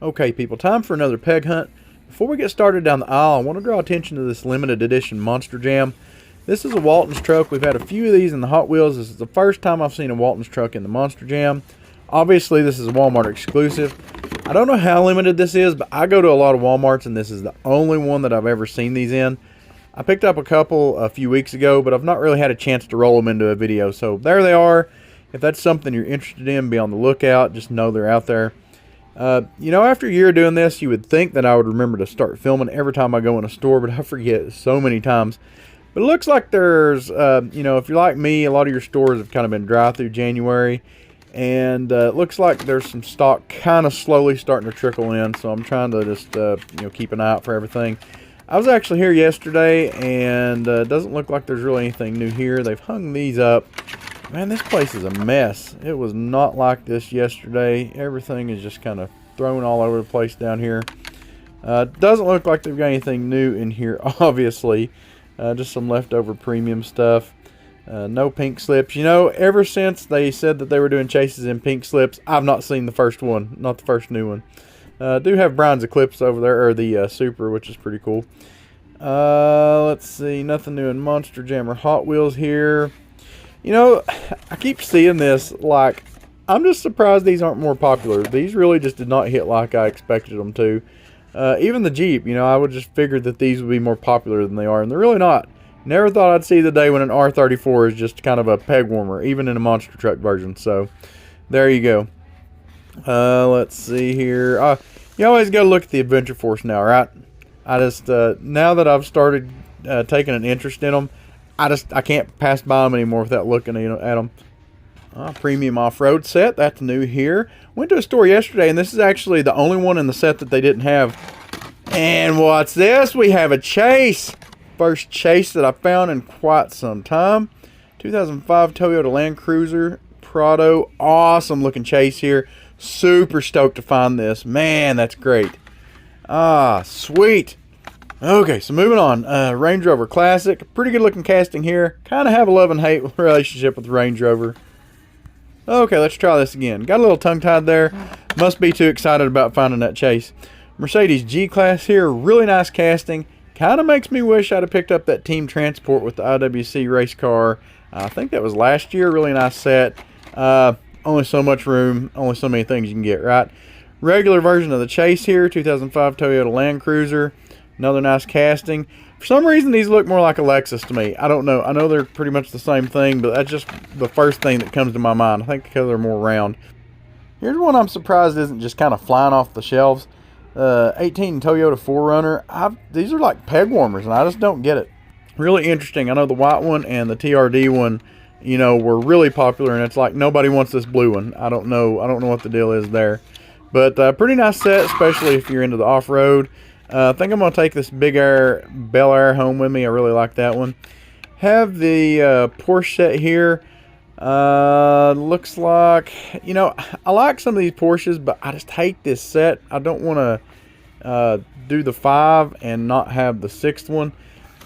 Okay, people, time for another peg hunt. Before we get started down the aisle, I want to draw attention to this limited edition Monster Jam. This is a Walton's truck. We've had a few of these in the Hot Wheels. This is the first time I've seen a Walton's truck in the Monster Jam. Obviously, this is a Walmart exclusive. I don't know how limited this is, but I go to a lot of Walmarts, and this is the only one that I've ever seen these in. I picked up a couple a few weeks ago, but I've not really had a chance to roll them into a video. So there they are. If that's something you're interested in, be on the lookout. Just know they're out there. You know, after a year doing this, you would think that I would remember to start filming every time I go in a store, but I forget so many times. But it looks like there's, you know, if you're like me, a lot of your stores have kind of been dry through January. And it looks like there's some stock kind of slowly starting to trickle in. So I'm trying to just, you know, keep an eye out for everything. I was actually here yesterday, and it doesn't look like there's really anything new here. They've hung these up. Man, this place is a mess. It was not like this yesterday. Everything is just kind of thrown all over the place down here. Doesn't look like they've got anything new in here, obviously. Just some leftover premium stuff. No pink slips. You know, ever since they said that they were doing chases in pink slips, I've not seen the first one. Not the first new one. Do have Brian's Eclipse over there, or the Super, which is pretty cool. Let's see. Nothing new in Monster Jam or Hot Wheels here. You know, I keep seeing this, like, I'm just surprised these aren't more popular. These really just did not hit like I expected them to. Even the Jeep, you know, I would just figured that these would be more popular than they are, and they're really not. Never thought I'd see the day when an R34 is just kind of a peg warmer, even in a monster truck version. So, there you go. Let's see here. You always got to look at the Adventure Force now, right? I just, now that I've started taking an interest in them, I can't pass by them anymore without looking at them. Premium off-road set. That's new here. Went to a store yesterday, and this is actually the only one in the set that they didn't have. And what's this? We have a Chase. First Chase that I found in quite some time. 2005 Toyota Land Cruiser Prado. Awesome looking Chase here. Super stoked to find this. Man, that's great. Sweet. Okay, so moving on. Range Rover Classic. Pretty good looking casting here. Kind of have a love and hate relationship with the Range Rover. Okay, let's try this again. Got a little tongue-tied there. Must be too excited about finding that Chase. Mercedes G-Class here. Really nice casting. Kind of makes me wish I'd have picked up that Team Transport with the IWC race car. I think that was last year. Really nice set. Only so much room. Only so many things you can get, right? Regular version of the Chase here. 2005 Toyota Land Cruiser. Another nice casting. For some reason, these look more like a Lexus to me. I don't know. I know they're pretty much the same thing, but that's just the first thing that comes to my mind. I think because they're more round. Here's one I'm surprised isn't just kind of flying off the shelves. 18 Toyota 4Runner. These are like peg warmers, and I just don't get it. Really interesting. I know the white one and the TRD one, you know, were really popular, and it's like nobody wants this blue one. I don't know what the deal is there. But pretty nice set, especially if you're into the off-road. I think I'm going to take this Bel Air home with me. I really like that one. Have the Porsche set here. Looks like, you know, I like some of these Porsches, but I just hate this set. I don't want to do the 5 and not have the 6th one.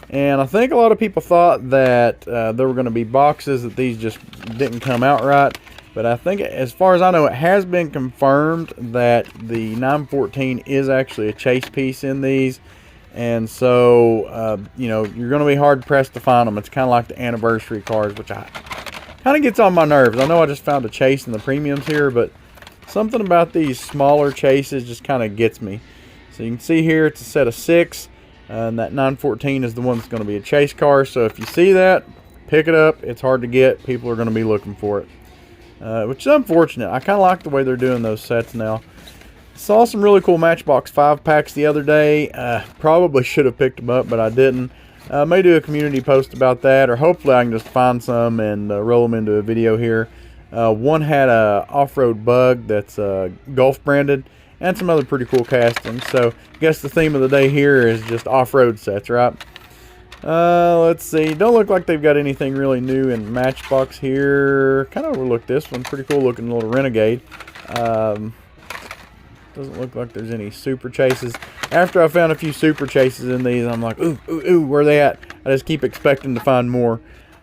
And I think a lot of people thought that there were going to be boxes, that these just didn't come out right. But I think, as far as I know, it has been confirmed that the 914 is actually a chase piece in these. And so, you know, you're going to be hard-pressed to find them. It's kind of like the anniversary cars, which kind of gets on my nerves. I know I just found a Chase in the premiums here, but something about these smaller Chases just kind of gets me. So you can see here, it's a set of 6. And that 914 is the one that's going to be a chase car. So if you see that, pick it up. It's hard to get. People are going to be looking for it. Which is unfortunate. I kind of like the way they're doing those sets now. Saw some really cool Matchbox 5 packs the other day. Probably should have picked them up, but I didn't. May do a community post about that, or hopefully I can just find some and roll them into a video here. One had a off-road bug that's Gulf branded, and some other pretty cool castings. So I guess the theme of the day here is just off-road sets, right? Let's see. Don't look like they've got anything really new in Matchbox here. Kind of overlooked this one. Pretty cool looking little Renegade. Doesn't look like there's any super chases. After I found a few super chases in these, I'm like, ooh, where are they at? I just keep expecting to find more.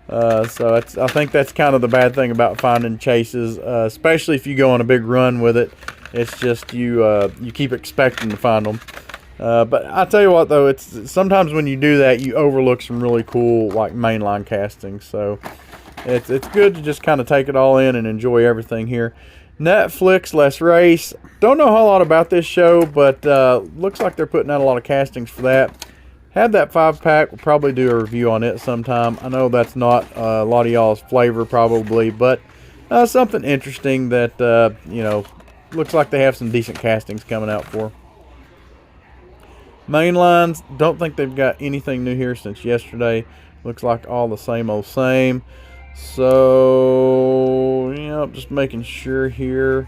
So I think that's kind of the bad thing about finding chases, especially if you go on a big run with it. It's just you keep expecting to find them. But I tell you what, though, it's sometimes when you do that, you overlook some really cool like mainline castings. So it's good to just kind of take it all in and enjoy everything here. Netflix Let's Race. Don't know a whole lot about this show, but looks like they're putting out a lot of castings for that. Have that 5-pack. We'll probably do a review on it sometime. I know that's not a lot of y'all's flavor probably, but something interesting that you know, looks like they have some decent castings coming out for. Mainlines, don't think they've got anything new here since yesterday. Looks like all the same old same. So, you know, just making sure here.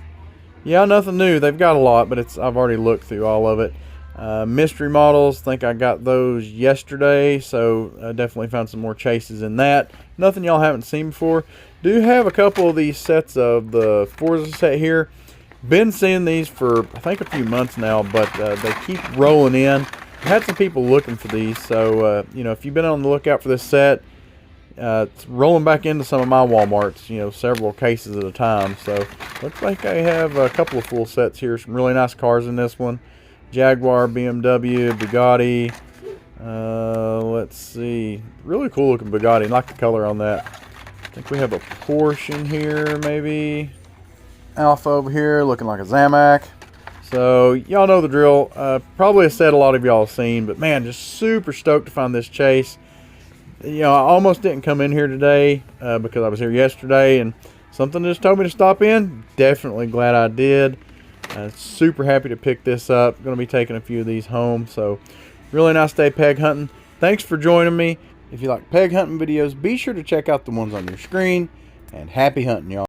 Yeah, nothing new. They've got a lot, but I've already looked through all of it. Mystery models, think I got those yesterday, so I definitely found some more chases in that. Nothing y'all haven't seen before. Do have a couple of these sets of the Forza set here. Been seeing these for I think a few months now, but they keep rolling in. I've had some people looking for these, so you know, if you've been on the lookout for this set, it's rolling back into some of my Walmarts, you know, several cases at a time. So looks like I have a couple of full sets here. Some really nice cars in this one. Jaguar, BMW, Bugatti. Let's see, really cool looking Bugatti. I like the color on that. I think we have a Porsche in here, maybe. Alpha over here looking like a Zamac. So y'all know the drill. Probably a set a lot of y'all have seen, but man, just super stoked to find this chase. You know, I almost didn't come in here today because I was here yesterday and something just told me to stop in. Definitely glad I did. Super happy to pick this up. Going to be taking a few of these home. So really nice day peg hunting. Thanks for joining me. If you like peg hunting videos, be sure to check out the ones on your screen, and happy hunting, y'all.